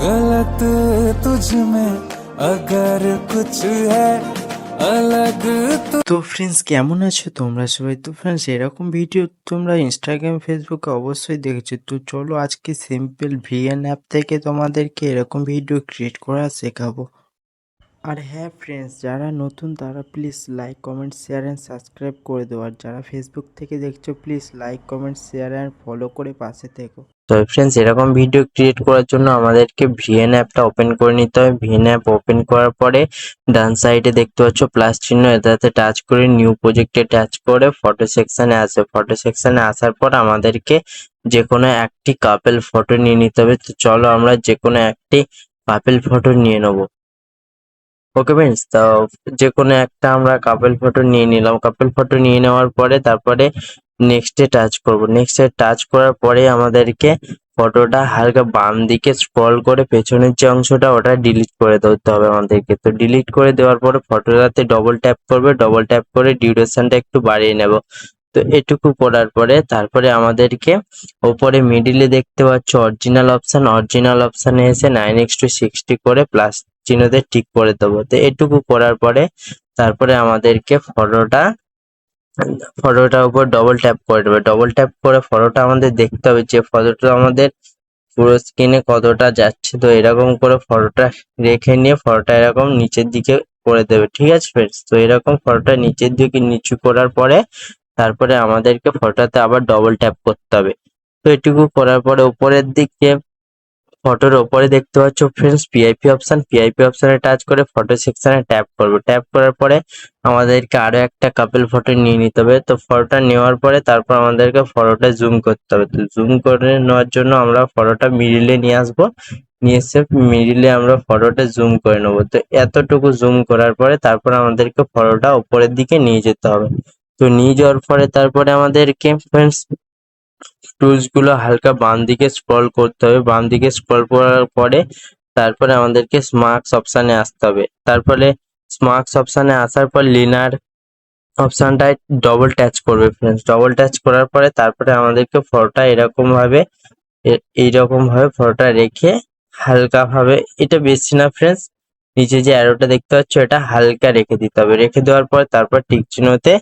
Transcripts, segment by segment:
गलत तुझ में अगर कुछ है अलग তো ফ্রেন্ডস কেমন আছো তোমরা সবাই? তো ফ্রেন্ডস এরকম ভিডিও তোমরা ইনস্টাগ্রাম ফেসবুকে অবশ্যই দেখেছো। তো চলো আজকে সিম্পল ভিএন অ্যাপ থেকে তোমাদেরকে এরকম ভিডিও ক্রিয়েট করা শেখাবো। আর হ্যাঁ ফ্রেন্ডস, যারা নতুন তারা please like comment share and subscribe করে দেবো। আর যারা ফেসবুক থেকে দেখছো please like comment share and follow করে পাশে থেকো। তো ফ্রেন্ডস এরকম ভিডিও ক্রিয়েট করার জন্য আমাদেরকে ভিএন অ্যাপটা ওপেন করে নিতে হবে। ভিএন অ্যাপ ওপেন করার পরে ডান সাইডে দেখতে পাচ্ছ প্লাস চিহ্ন, এটাতে টাচ করে নিউ প্রজেক্টে টাচ করে ফটো সেকশনে আসবে। ফটো সেকশনে আসার পর আমাদেরকে যে কোনো একটি কাপল ফটো নিয়ে নিতে হবে। তো চলো আমরা যে কোনো একটি কাপল ফটো নিয়ে নেবো। ওকে ফ্রেন্ডস, তো যে কোনো একটা আমরা কাপল ফটো নিয়ে নিলাম। কাপল ফটো নিয়ে নেওয়ার পরে তারপরে নেক্সটে টাচ করব। নেক্সটে টাচ করার পরে আমাদেরকে ফটোটা হালকা বাম দিকে স্ক্রল করে পেছনের যে অংশটা ওটা ডিলিট করে দিতে হবে আমাদেরকে। তো ডিলিট করে দেওয়ার পরে ফটোটাতে ডবল ট্যাপ করবে, ডবল ট্যাপ করে ডিউরেশনটা একটু বাড়িয়ে নেব। তো এটুকু করার পরে তারপরে আমাদেরকে ওপরে মিডিলে দেখতে পাচ্ছ অরিজিনাল অপশন, অরিজিনাল অপশনে এসে 9:60 করে প্লাস চিহ্নতে টিক করে দেবো। তো এটুকু করার পরে তারপরে আমাদেরকে ফটোটার উপর ডবল ট্যাপ করে দেবে। ডবল ট্যাপ করে ফটোটা আমাদের দেখতে হবে যে ফটোটা আমাদের পুরো স্ক্রিনে কতটা যাচ্ছে। তো এরকম করে ফটোটা রেখে নিয়ে ফটোটা এরকম নিচের দিকে করে দেবে। ঠিক আছে ফ্রেন্ডস, তো এরকম ফটোটা নিচের দিকে নিচু করার পরে তারপরে আমাদেরকে ফটোতে আবার ডবল ট্যাপ করতে হবে। তো এটুকু করার পরে উপরের দিকে ফটোর ওপরে দেখতে পাচ্ছ ফ্রেন্ডস পিআইপি অপশন, পিআইপি অপশনে টাচ করে ফটো সেকশনে ট্যাপ করবো। ট্যাপ করার পরে আমাদেরকে আরো একটা কাপল ফটো নিয়ে নিতে হবে। তো ফটোটা নেওয়ার পরে তারপর আমাদেরকে ফটোটা জুম করতে হবে। তো জুম করে নেওয়ার জন্য আমরা ফটোটা মিডিলে নিয়ে আসবো, নিয়ে এসে মিডিলে আমরা ফটোটা জুম করে নেবো। তো এতটুকু জুম করার পরে তারপর আমাদেরকে ফটোটা উপরের দিকে নিয়ে যেতে হবে। তো নিয়ে যাওয়ার পরে তারপরে আমাদেরকে ফ্রেন্ডস টুলস গুলো হালকা বাম দিকে স্ক্রল করতে হবে। বাম দিকে স্ক্রল করার পরে তারপরে আমাদেরকে স্মার্কস অপশনে আসতে হবে। তারপরে স্মার্কস অপশনে আসার পর লিনার অপশনটায় ডবল টাচ করবে ফ্রেন্ডস। ডবল টাচ করার পরে তারপরে আমাদেরকে ফটোটা এইরকম ভাবে ফটোটা রেখে হালকা ভাবে, এটা বেশি না ফ্রেন্ডস, নিচে যে অ্যারোটা দেখতে পাচ্ছ এটা হালকা রেখে দিতে হবে। রেখে দেওয়ার পর তারপর টিক চিহ্নতে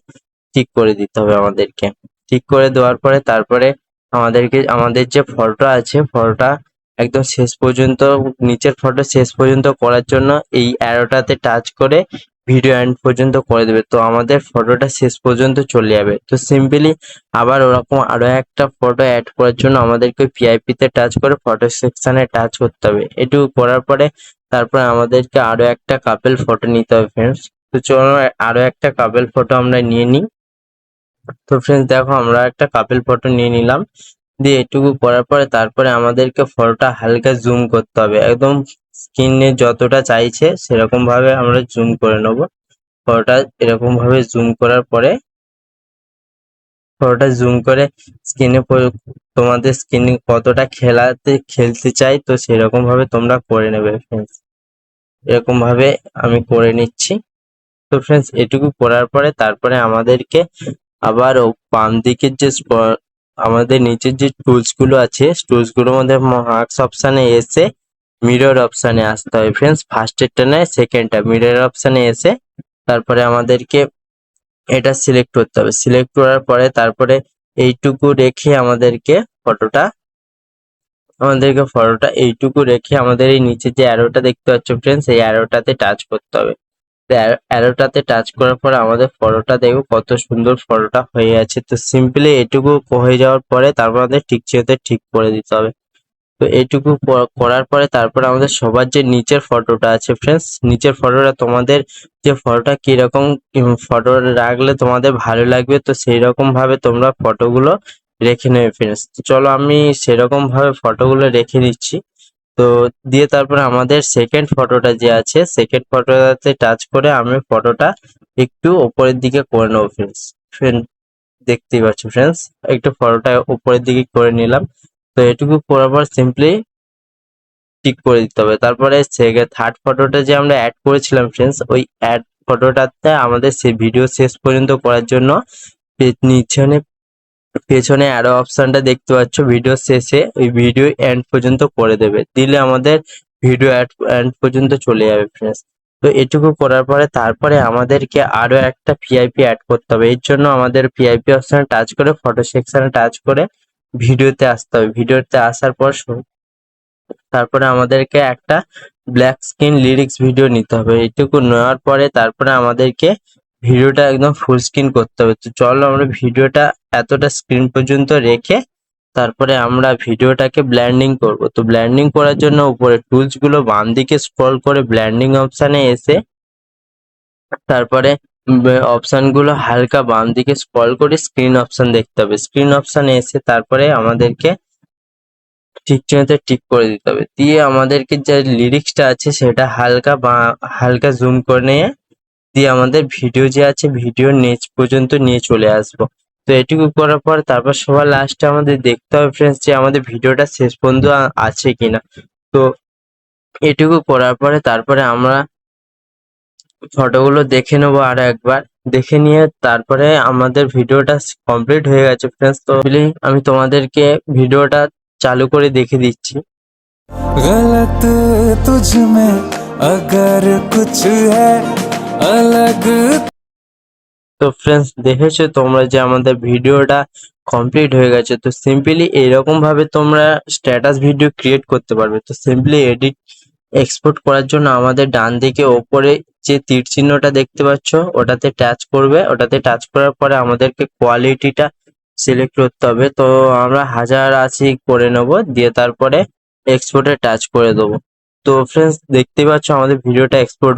ঠিক করে দিতে হবে আমাদেরকে। ঠিক করে দেওয়ার পরে তারপরে আমাদেরকে আমাদের যে ফটোটা আছে ফটোটা একদম শেষ পর্যন্ত, নিচের ফটো শেষ পর্যন্ত করার জন্য এই অ্যারোটাতে টাচ করে ভিডিও এন্ড পর্যন্ত করে দেবে। তো আমাদের ফটোটা শেষ পর্যন্ত চলে যাবে। তো সিম্পলি আবার ওরকম আরো একটা ফটো অ্যাড করার জন্য আমাদেরকে পিআইপি তে টাচ করে ফটো সেকশনে টাচ করতে হবে। এটুকু করার পরে তারপরে আমাদেরকে আরো একটা কাপল ফটো নিতে হবে ফ্রেন্ডস। তো চলো আরো একটা কাপল ফটো আমরা নিয়ে নিই। তো ফ্রেন্ডস দেখো আমরা একটা কাপল ফটো নিয়ে নিলাম। দিয়ে এটুকু করার পরে তারপরে আমাদেরকে ফটোটা হালকা জুম করতে হবে, একদম স্ক্রিনে যতটা চাইছে সেরকম ভাবে আমরা জুম করে নেব। ফটোটা এরকম ভাবে জুম করার পরে ফটোটা জুম করে স্ক্রিনে তোমাদের স্ক্রিনে কতটা খেলতে চাই তো সেরকম ভাবে তোমরা করে নেবে ফ্রেন্ডস। এরকম ভাবে আমি করে নিচ্ছি। তো ফ্রেন্ডস এটুকু করার পরে তারপরে আমাদেরকে আবার বাম দিকের যে আমাদের নিচের যে টুলস গুলো আছে টুলস গুলোর মধ্যে মার্কস অপশনে এসে মিরর অপশনে আসতে হবে ফ্রেন্ডস। ফার্স্টেরটা নয় সেকেন্ডটা, মিরর অপশনে এসে তারপরে আমাদেরকে এটা সিলেক্ট করতে হবে। সিলেক্ট করার পরে তারপরে এইটুকু রেখে ফটোটা এইটুকু রেখে আমাদের এই নিচে যে অ্যারোটা দেখতে পাচ্ছ ফ্রেন্ডস এই অ্যারোটাতে টাচ করতে হবে। অ্যারোটাতে টাচ করার পরে আমাদের ফটোটা দেখো কত সুন্দর ফটোটা হয়ে আছে। তো সিম্পলি এটুকু হয়ে যাওয়ার পরে তারপর আমাদের ঠিক চিহ্নতে ঠিক করে দিতে হবে। তো এইটুকু করার পরে তারপর আমাদের সবার যে নিচের ফটোটা আছে ফ্রেন্ডস, নিচের ফটোটা তোমাদের যে ফটোটা কিরকম ফটো রাখলে তোমাদের ভালো লাগবে তো সেই রকম ভাবে তোমরা ফটোগুলো রেখে নেবে ফ্রেন্ডস। তো চলো আমি সেরকম ভাবে ফটোগুলো রেখে নিচ্ছি। তো দিয়ে তারপরে আমাদের সেকেন্ড ফটোটা যে আছে সেকেন্ড ফটোটাতে টাচ করে আমি ফটোটা একটু উপরের দিকে করে নেবো ফ্রেন্ডস। দেখতেই পাচ্ছ ফ্রেন্ডস একটু ফটোটা উপরের দিকে করে নিলাম। তো এটুকু করার পর সিম্পলি টিক করে দিতে হবে। তারপরে থার্ড ফটোটা যে আমরা অ্যাড করেছিলাম ফ্রেন্ডস ওই অ্যাড ফটোটাতে আমাদের সেই ভিডিও শেষ পর্যন্ত করার জন্য নিচনে পেছনে অ্যারো অপশনটা দেখতে পাচ্ছ, ভিডিও শেষে ওই ভিডিও এন্ড পর্যন্ত করে দেবে। দিলে আমাদের ভিডিও এন্ড পর্যন্ত চলে যাবে ফ্রেন্ডস। তো এটুকু করার পরে তারপরে আমাদেরকে আরো একটা ভিআইপি অ্যাড করতে হবে। এর জন্য আমাদের ভিআইপি অপশনে টাচ করে ফটো সেকশনে টাচ করে ভিডিওতে আসতে হবে। ভিডিওতে আসার পর তারপরে আমাদেরকে একটা ব্ল্যাক স্ক্রিন লিরিক্স ভিডিও নিতে হবে। এইটুকু নেওয়ার পরে তারপরে আমাদেরকে ভিডিওটা একদম ফুল স্ক্রিন করতে হবে। তো চলো আমরা ভিডিওটা এতটা স্ক্রিন পর্যন্ত রেখে তারপরে আমরা ভিডিওটাকে ব্ল্যান্ডিং করব। তো ব্ল্যান্ডিং করার জন্য উপরে টুলস গুলো বাম দিকে স্ক্রল করে ব্ল্যান্ডিং অপশনে এসে তারপরে অপশন গুলো হালকা বাম দিকে স্ক্রল করে স্ক্রিন অপশন দেখতে হবে। স্ক্রিন অপশনে এসে তারপরে আমাদেরকে টিক চিহ্নতে টিক করে দিতে হবে। দিয়ে আমাদেরকে যে লিরিক্সটা আছে সেটা হালকা জুম করে নিয়ে দিয়ে আমাদের ভিডিও যে আছে ভিডিওর নিচ পর্যন্ত নিয়ে চলে আসবো। তো এটুকু করার পর তারপর সবার লাস্টে আমাদের দেখতে হবে ফ্রেন্ডস যে আমাদের ভিডিওটা শেষ পর্যন্ত আছে কিনা। তো এটুকু করার পরে তারপরে আমরা ফটোগুলো দেখে নেবো আরো একবার। দেখে নিয়ে তারপরে আমাদের ভিডিওটা কমপ্লিট হয়ে গেছে ফ্রেন্ডস। তো আমি তোমাদেরকে ভিডিওটা চালু করে দেখে দিচ্ছি। गलत तुझ में अगर कुछ है अलग। তো ফ্রেন্ডস দেখেছো তোমরা যে আমাদের ভিডিওটা কমপ্লিট হয়ে গেছে। তো সিম্পলি এরকম ভাবে তোমরা স্ট্যাটাস ভিডিও ক্রিয়েট করতে পারবে। তো সিম্পলি এডিট এক্সপোর্ট করার জন্য আমাদের ডান দিকে ওপরে যে তীর চিহ্নটা দেখতে পাচ্ছ ওটাতে টাচ করবে। ওটাতে টাচ করার পরে আমাদেরকে কোয়ালিটিটা সিলেক্ট করতে হবে। তো আমরা 1080 করে নেব, দিয়ে তারপরে এক্সপোর্টে টাচ করে দেবো। তো ফ্রেন্ডস দেখতে পাচ্ছ আমাদের ভিডিওটা এক্সপোর্ট